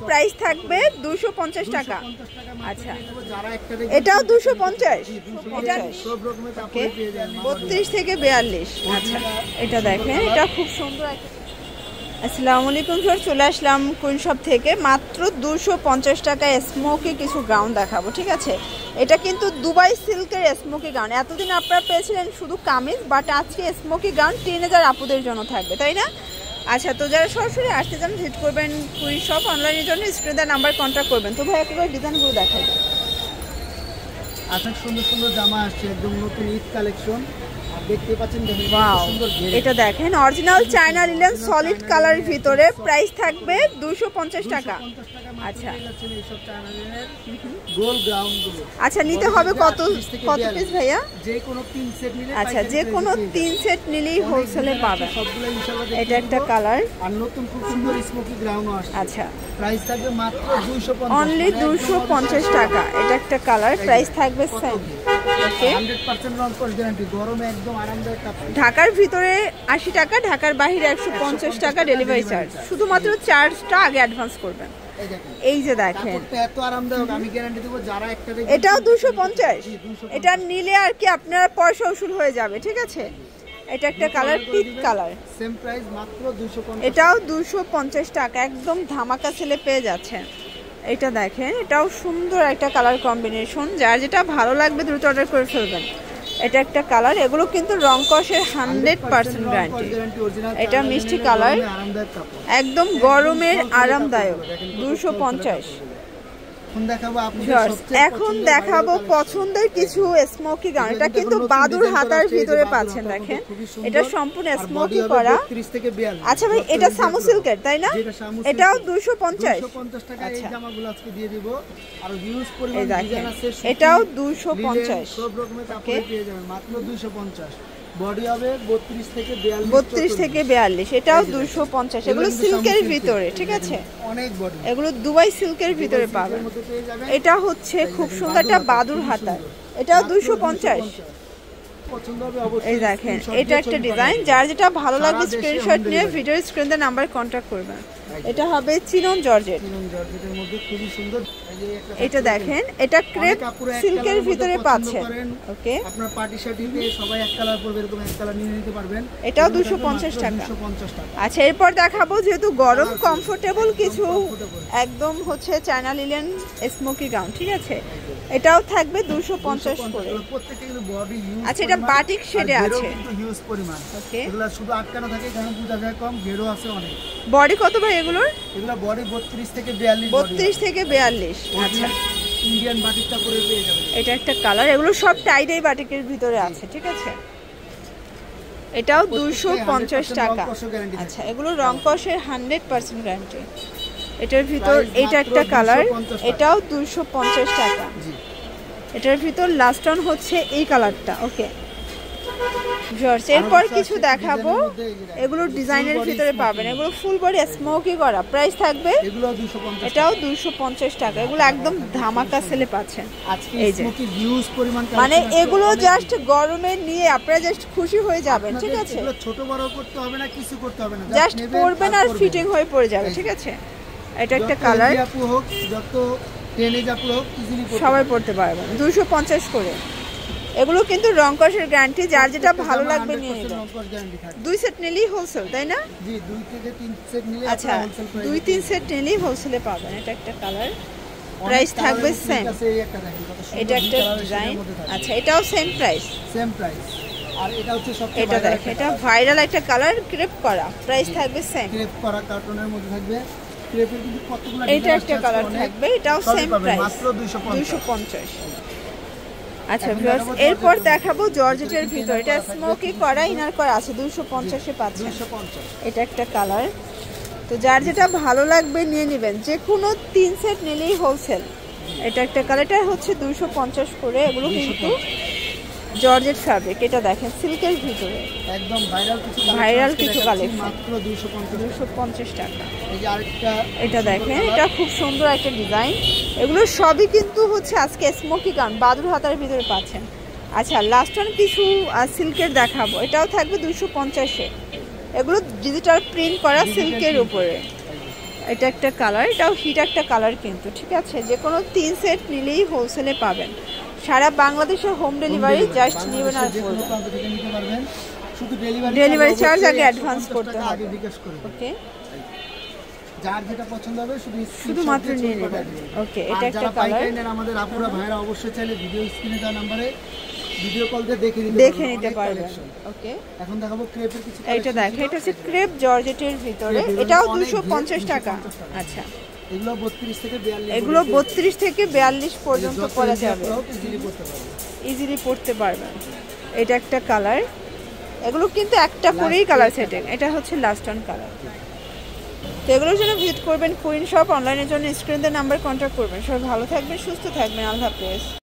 Price থাকবে 250 টাকা। আচ্ছা এটাও 250, এটা 32 থেকে 42। আচ্ছা এটা দেখেন, এটা খুব সুন্দর। আসসালামু আলাইকুম স্যার, চলে আসলাম কুইন শপ থেকে। মাত্র 250 টাকায় স্মোকি কিছু গাউন দেখাবো, ঠিক আছে? এটা কিন্তু দুবাই সিল্কের স্মোকি গাউন। এতদিন আপনারা পেয়েছিলেন শুধু কামিজ, বাট আজকে স্মোকি গাউন টিনেজার আপুদের জন্য থাকবে, তাই না? আচ্ছা, তো যারা সরাসরি আসতে চান ভিজিট করবেন কুইন শপ। অনলাইনের জন্য স্ক্রিনে নাম্বার কন্ট্যাক্ট করবেন। তো ভাই একবার ডিজাইনগুলো দেখাই। আচ্ছা, সুন্দর সুন্দর জামা আসছে, একদম নতুন ঈদ কালেকশন। দেখতে পাচ্ছেন, এটা দেখেন অরিজিনাল চায়না লিনেন সলিড কালারের ভিতরে। প্রাইস থাকবে 250 টাকা। আচ্ছা গোল গ্রাউন্ড গুলো। আচ্ছা নিতে হবে কত পিস ভাইয়া? যে কোনো 3 সেট নিলে। আচ্ছা যে কোনো 3 সেট নিলেই হোলসেলে পাবেন। সবগুলো ইনশাআল্লাহ। এটা একটা কালার, আর নতুন খুব সুন্দর স্মোকি গ্রাউন্ড আসছে। আচ্ছা প্রাইস থাকবে মাত্র 250, অনলি 250 টাকা। এটা একটা কালার, প্রাইস থাকবে সেম। ওকে 100% রং কস গ্যারান্টি। গরমে একদম আরামদায়ক কাপড়। ঢাকার ভিতরে 80 টাকা, ঢাকার বাইরে 150 টাকা ডেলিভারি চার্জ। শুধুমাত্র চার্জটা আগে অ্যাডভান্স করবেন। এই যে দেখেন এত আরামদায়ক, আমি গ্যারান্টি দেব। যারা একটা এটাও 250, এটা নিলে আর কি আপনার পয়সা উসুল হয়ে যাবে, ঠিক আছে? এটা একটা colour, pink colour, same price মাত্র 250। এটাও 250 টাকা, একদম ধামাকা সেলে পেয়ে যাচ্ছেন। এটা দেখেন, এটাও সুন্দর একটা কালার কম্বিনেশন। যার যেটা ভালো লাগবে দ্রুত অর্ডার করে ফেলবেন। এটা একটা কালার, এগুলো কিন্তু রং কষের 100% গ্যারান্টি। এটা মিষ্টি কালার, একদম গরমের আরামদায়ক। 250। এখন দেখাবো পছন্দের কিছু স্মোকি গাউন। এটা কিন্তু বাদুর হাতার ভিতরে পাচ্ছেন, দেখেন এটা সম্পূর্ণ স্মোকি করা। আচ্ছা ভাই, এটা সামু সিল্কের, তাই না? এটাও 250 টাকা। এই জামাগুলো আজকে দিয়ে দিব। আর হিউজ পরিমাণ ডিজাইন আছে। এটাও 250, সব রকমের কাপড় পেয়ে যাবেন মাত্র 250। বডি হবে 32 থেকে 42। 32 থেকে 42, এটাও 250। এগুলো সিল্কের ভিতরে, ঠিক আছে? অনেক বডি, এগুলো দুবাই সিল্কের ভিতরে পাবেন। এটা হচ্ছে খুব সুন্দর একটা বাদুর হাতা, এটাও 250। পছন্দ হবে অবশ্যই। এই দেখেন, এটা একটা ডিজাইন। যার যেটা ভালো লাগবে স্ক্রিনশট নিয়ে ভিডিওর স্ক্রিনে নাম্বার কন্ট্যাক্ট করবেন। এটা হবে চিনন জর্জেট। জর্জেটের মধ্যে খুবই সুন্দর। এটা দেখেন, এটা ক্রেপ সিল্কের ভিতরে পাচ্ছেন। ওকে, আপনার পার্টি শার্টিতে সবাই এক কালার পরবে, এরকম এক কালার নিয়ে নিতে পারবেন। এটাও 250 টাকা। আচ্ছা এরপর দেখাবো, যেহেতু গরম কমফোর্টেবল কিছু একদম হচ্ছে চায়না লিনেন স্মোকি গাউন, ঠিক আছে? এটাও থাকবে 250 করে। প্রত্যেকটা কিন্তু বডি ইউজ। আচ্ছা এটা বাটিক শেডে আছে, হিউজ পরিমাণ। ওকে, এগুলা শুধু আটকানো থাকে, কারণ পূজা যায় কম, ঘেরও আছে অনেক। বডি কত ভাই এগুলোর? এগুলা বডি 32 থেকে 42। 32 থেকে 42। আচ্ছা ইন্ডিয়ান বাটিকটা করে পেয়ে যাবেন। এটা একটা কালার, এগুলো সব টাইডাই বাটিকের ভিতরে আছে, ঠিক আছে? এটাও 250 টাকা। আচ্ছা এগুলো রং কষের 100% গ্যারান্টি। এটার ভিতর এটা একটা কালার, এটাও 250 টাকা। এটার ভিতর লাস্ট অন হচ্ছে এই কালারটা। ওকে ভিউয়ার্স, এরপর কিছু দেখাবো, এগুলো ডিজাইনের ভিতরে পাবেন। এগুলো ফুল বডি স্মোকি করা। প্রাইস থাকবে এটাও 250 টাকা। এগুলো একদম ধামাকা সেলে পাচ্ছেন। এই যে মানে এগুলো জাস্ট গরমে নিয়ে আপনারা জাস্ট খুশি হয়ে যাবেন, ঠিক আছে? ছোট বড় করতে হবে না, কিছু করতে হবে না, জাস্ট পরবেন আর ফিটিং হয়ে পড়ে যাবে, ঠিক আছে? এটা একটা কালার, আপু হোক যত টেনেজ আপু হোক ইজিলি সবাই পড়তে পারবেন। 250 করে। এগুলো কিন্তু রং কষের গ্যারান্টি। যার যেটা ভালো লাগবে নিয়ে নেবেন। 2 সেট নিলেই হোলসেল, তাই না? জি, 2 থেকে 3 সেট নিলে আচ্ছা 2-3 সেট নিলেই হোলসেলে পাবেন। এটা একটা কালার, প্রাইস থাকবে সেম। এটা একটা ডিজাইন। আচ্ছা এটাও সেম প্রাইস। আর এটা হচ্ছে সবচেয়ে এটা দেখেন, এটা ভাইরাল একটা কালার, ক্রেপ করা। প্রাইস থাকবে সেম। ক্রেপ করা কার্টনের মধ্যে থাকবে। ক্রেপের কিন্তু কতগুলো এটা একটা কালার থাকবে, এটাও সেম প্রাইস, মাত্র 250। আচ্ছা ভিউয়ার্স, এরপর দেখাবো জর্জেটের ভিতর। এটা স্মোকি করা, ইনার করা আছে। 250 এ পাচ্ছেন। এটা একটা কালার। তো যার যেটা ভালো লাগবে নিয়ে নেবেন। যে কোনো 3 সেট নিলেই হোলসেল। এটা একটা কালার, এটা হচ্ছে 250 করে। এগুলো কিন্তু জর্জেট ফ্যাব্রিক। এটা দেখেন সিল্কের ভিতরে একদম ভাইরাল কিছু কালেকশন, মাত্র 250 টাকা। এই যে আরেকটা, এটা দেখেন, এটা খুব সুন্দর একটা ডিজাইন। এগুলো সবই কিন্তু হচ্ছে আজকে স্মোকি গাউন বাদুর হাতার ভিতরে পাচ্ছেন। আচ্ছা লাস্ট ওয়ান কিছু সিল্কের দেখাবো। এটাও থাকবে 250-এ। এগুলো ডিজিটাল প্রিন্ট করা সিল্কের উপরে। এটা একটা কালার, এটাও হিট একটা কালার কিন্তু, ঠিক আছে। যে কোনো 3 সেট নিলেই হোলসেলে পাবেন। সারা বাংলাদেশে হোম ডেলিভারি, জাস্ট নেবেন আর পারবেন। শুধু ডেলিভারি চার্জ আগে অ্যাডভান্স করতে হবে, আগে বিকাশ করে ওকে। যার যেটা পছন্দ হবে শুধুমাত্র নিয়ে নেবেন, ওকে। এটা একটা কালার। আমাদের আপুরা ভাইরা অবশ্যই চাইলে ভিডিও স্ক্রিনে দেওয়া নম্বরে ভিডিও কল দিয়ে দেখে নিতে পারবেন, ওকে। এখন দেখাবো ক্রেপের কিছু। এইটা দেখো, এটা হচ্ছে ক্রেপ জর্জেটের ভিতরে, এটাও 250 টাকা। আচ্ছা, এগুলো 32 থেকে 42 পর্যন্ত পরা যাবে, ইজিলি পরতে পারবেন। এটা একটা কালার, এগুলো কিন্তু একটা করেই কালার সেটিং। এটা হচ্ছে লাস্ট অন কালার। তো এগুলোর জন্য ভিজিট করবেন কুইন শপ। অনলাইনের জন্য স্ক্রিনের নাম্বার কন্ট্যাক্ট করবেন। সবাই ভালো থাকবেন, সুস্থ থাকবেন, আল্লাহ হাফেজ।